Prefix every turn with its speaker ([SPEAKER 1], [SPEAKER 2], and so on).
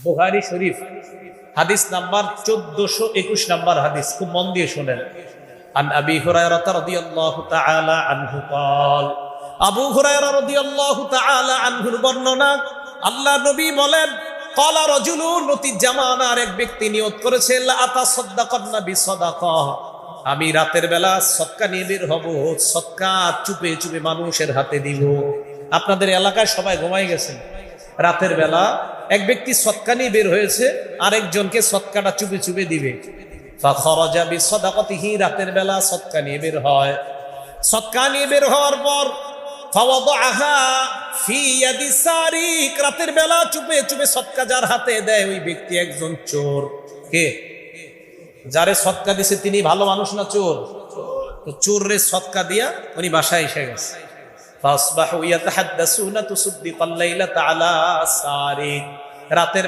[SPEAKER 1] বুখারী শরীফ হাদিস number 1421 number হাদিস, খুব মন দিয়ে শুনেন। আন আবি হুরায়রা রাদিয়াল্লাহু তাআলা আনহু قال, আবু হুরায়রা রাদিয়াল্লাহু তাআলা আনহুর বর্ণনা, আল্লাহ নবী বলেন, ক্বালা রাজুলুন, অতীত জামানার এক ব্যক্তি নিয়ত করেছে, লা আতাসাদদাকান্না বিসাদাকা, আমি রাতের বেলা সদকা নিয়ে বের হব, সদকা চুপে চুপে মানুষের হাতে দিব। আপনাদের এলাকায় সবাই ঘুমাই গেছেন, রাতের বেলা এক ব্যক্তি সদকা নিয়ে বের হয়েছে, আরেকজনকে সদকাটা চুপে চুপে দিবে। ফাখরাজা বিসাদাকাতিহি, রাতের বেলা সদকা নিয়ে বের হয়। সদকা নিয়ে বের হওয়ার পর ফাওয়াদাহা ফি ইয়াদি সারিক, রাতের বেলা চুপে চুপে সদকা যার হাতে দেয় ওই ব্যক্তি একজন চোর। কে? যারে সদকা দিছে তিনি ভালো মানুষ না চোর? তো চোরের সদকা দিয়া উনি বাসায় এসে গেছে। ফাসবাহু ইয়াতাহাদ্দাসুনা তুসদ্দিকাল লাইলাতা আলা সারিক, রাতের